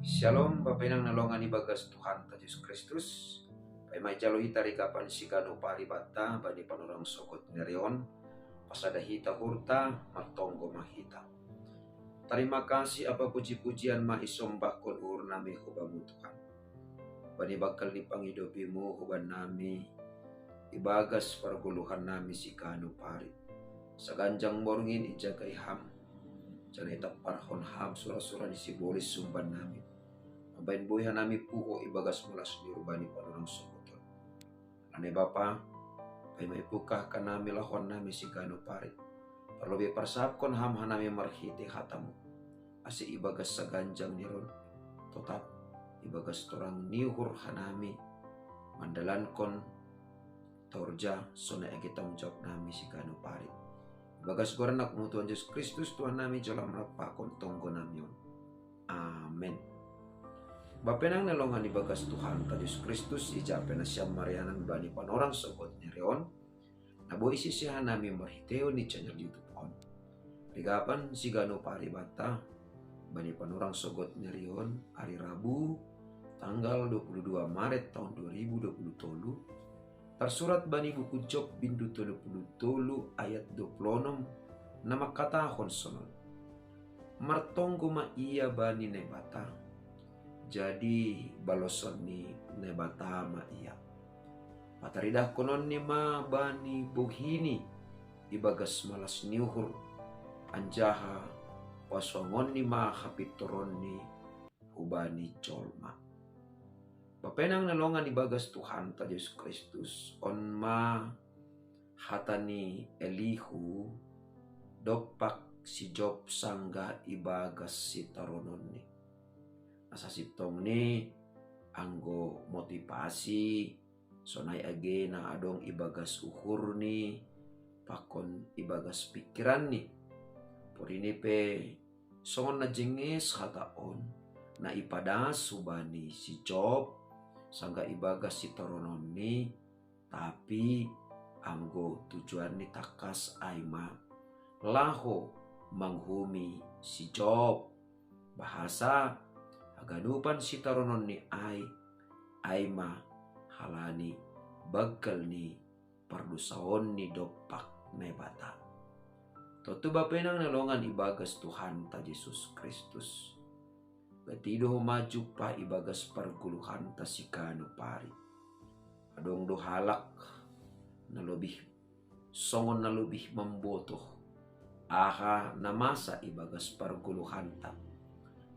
Shalom, Bapak nalongan ibagas Tuhan Yesus Kristus. Pai mai jalo hita kapan sikano paribata bani panorang sokot nerion. Pasada hita hurta martonggo mahita. Terima kasih apa puji-pujian maisombah kon ur nami hubamu Tuhan. Bani bakal ni pangidopimu huban nami ibagas parguluhan nami sikano pari. Saganjang morngin ijagai ham. Jangan itap parhon ham surah-surah disibolis sumban nami. Mabain buhay nami puho ibagas mulas ni rubani panurang sokoton. Ane Bapa, ay may pukah ka nami lahon nami si gano pare. Parlobi parsapkon ham hanami marhiti hatamu. Asi ibagas sa ganjang niron. Totap ibagas torang niuhur hanami. Mandalan kon torja sona agitang jawab nami si gano pare. Ibagas goranak mo Tuhan Yesus Kristus Tuhan nami jalan melapakon tonggo nami. Amen. Bapenang nalongan ibagas Tuhan Yesus Kristus ijape na siyam marianan bani panorang sogot ni Reon. Nabo isisihan nami marhiteo ni channel YouTube on. Rigapan si gano paribata bani panorang sogot ni Reon hari Rabu tanggal 22 Maret tahun 2020. Tersurat bani buku Job bindu 20 ayat 26 nama katahon sonon. Martonggo ma iya bani nebata. Jadi baloson ni nebata ma iya. Pataridah konon ni ma bani buhini ibagas malas niuhur anjaha paswangon ni ma hapitoron ni hubani colma. Papenang nalongan ibagas Tuhan ta Yesus Kristus on ma hatani Elihu dopak si Job sangga ibagas si taronon ni. Asa siptong ni anggo motivasi sonai age na adong ibagas uhur ni pakon ibagas pikiran ni porini pe songon na jengis hataon na ipadas subani si Job sangga ibagas si toronon ni tapi anggo tujuan ni takas aima laho manghumi si Job bahasa aganupan si taronon ni aima halani bagal ni pardusaon ni dopak nebata. Totu bapenang nalongan ibagas Tuhan ta Yesus Kristus. Batido maju pa ibagas parguluhan ta sikano pari. Adong do halak na lebih songon na lebih membotoh. Aha namasa ibagas parguluhan ta.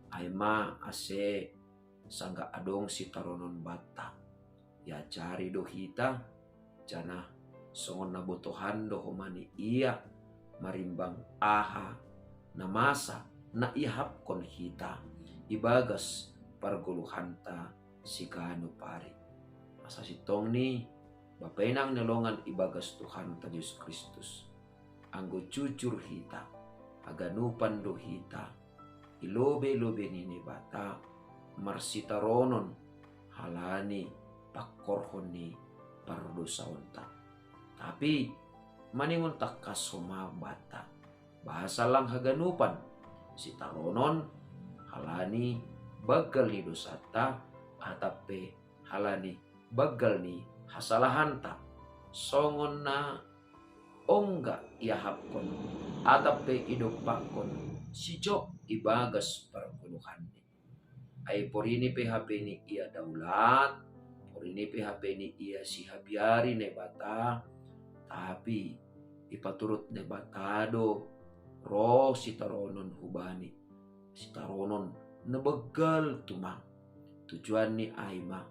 Aima ase sangga adong si taronon bata ya cari do hita jana songon na botohan do homani iya marimbang aha na masa na ihap kon hita ibagas parguluhan ta si kano pare asa sitong ni bapenang nalongan ibagas Tuhan ta Yesus Kristus anggo jujur hita aganupan do hita ilobe-lobe ni bata marsitaronon halani pakkorhon ni pardosaon ta. Tapi maningon takas bata bahasa lang haganupan si taronon halani bagal ni dosata atape halani bagal ni hasalahan ta songon na ongga iahapkon atape idopakon si Job ibagas parguluhan ni. Ay porini PHP ni iya daulat, porini PHP ni iya si habiari ne bata, tapi ipaturut ne batado roh si taronon hubani. Si taronon nabagal tumang. Tujuan ni aima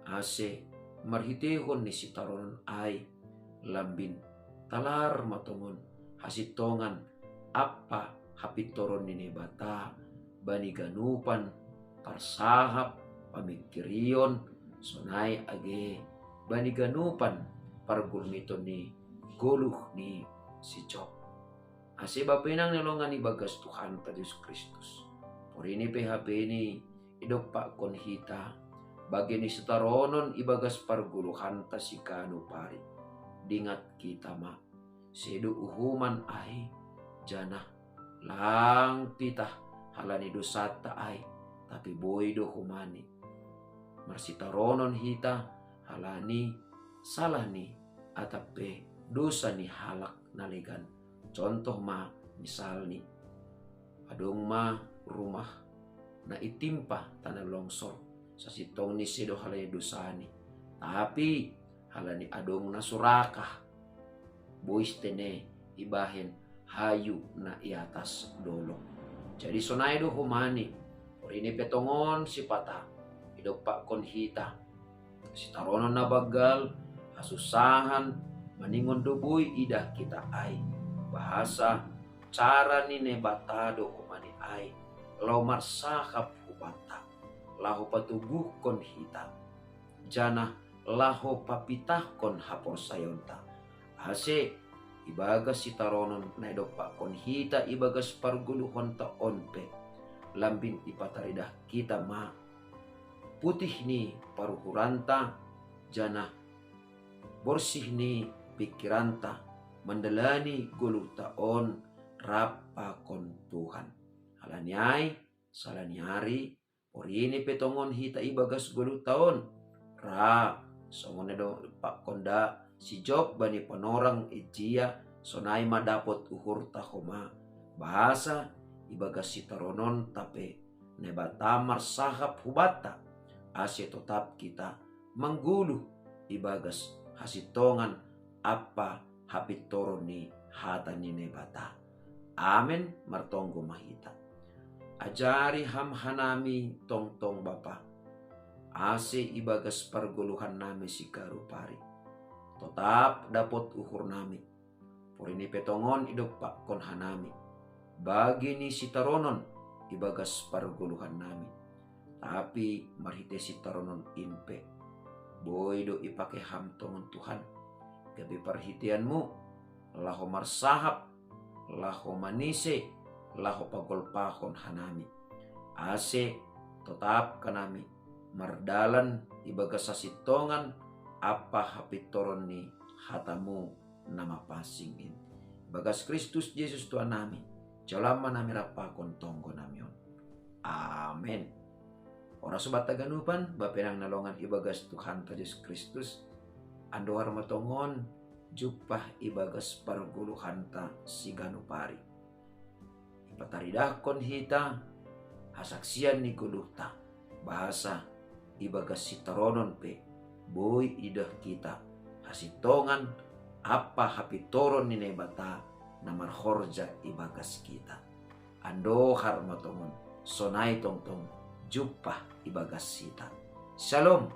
ase marhitehon ni si taronon ay lambin talar matongon hasitongan apa hapitoron ni bata bani ganupan parsahap pamikirion sonai age bani ganupan pargurmiton ni goluh ni si Job. Ase bapenang nalongan ibagas Tuhan ta Yesus Kristus. Porini PHP ni idopak kon hita bagi ni setaronon ibagas parguluhan ta si kano pari. Dingat kita ma sedu uhuman ai jana lang pitah halani dosata ay tapi boido humani. Marsitaronon hita halani salah ni atape dosa ni halak naligan. Contoh ma misal ni adong ma rumah na itimpa tanah longsor sa sitong ni sido halay dosani. Tapi halani adong na surakah boys tene ibahin hayu na iatas dolong. Jadi sonay do humani orini petongon si pata idok kon hita si taronon na bagal asusahan maningon dubuy idah kita ay bahasa cara ni nebatado kumani ay lau marsakap hubata laho patuguh kon hita jana laho papitah kon hapor sayonta ase ibagas si taronon na idok kon hita ibagas parguluhon ta onpe lambing ipataridah kita ma putih ni paruhuranta jana borsih ni pikiranta mandalani gulu taon rapa kon Tuhan halanyai salanyari orini petongon hita ibagas gulu taon ra songone do pak konda si Job bani panorang ijia sonai madapot uhur tahoma bahasa ibagas si taronon tape nebatamar sahap hubata ase tetap kita menggulu ibagas hasitongan apa hapitoron ni hata ni nebata. Amen martonggo mahita. Ajari hamhanami tong bapa. Ase ibagas parguluhan nami si karupari. Tetap dapat ukur nami. Purini petongon idok pak kon hanami. Bagi ni si taronon ibagas parguluhan nami. Tapi marhite si taronon inpe. Boydo ipake hamtongon Tuhan. Gabi perhitianmu. Laho marsahap. Laho manise. Laho pagolpahon hanami. Ase tetap kanami. Mardalan ibagas sasitongan. Apa hapitoron ni hatamu nama pasingin. Bagas Kristus Yesus Tuhan nami. Jalama nami rapakon tonggo namion. Amen. Ora sobat taganupan, bapenang nalongan ibagas Tuhan Yesus Kristus. Ando harmatongon, jupah ibagas parguluhan ta siganupari. Ipataridakon hita, hasaksian ni guluhta. Bahasa ibagas sitaronon pe, boy idah kita. Hasitongan apa hapitoron ni nebata namar horja ibagas kita. Ando harmatongon, sonai tongtong. Jumpa ibagas sita. Shalom.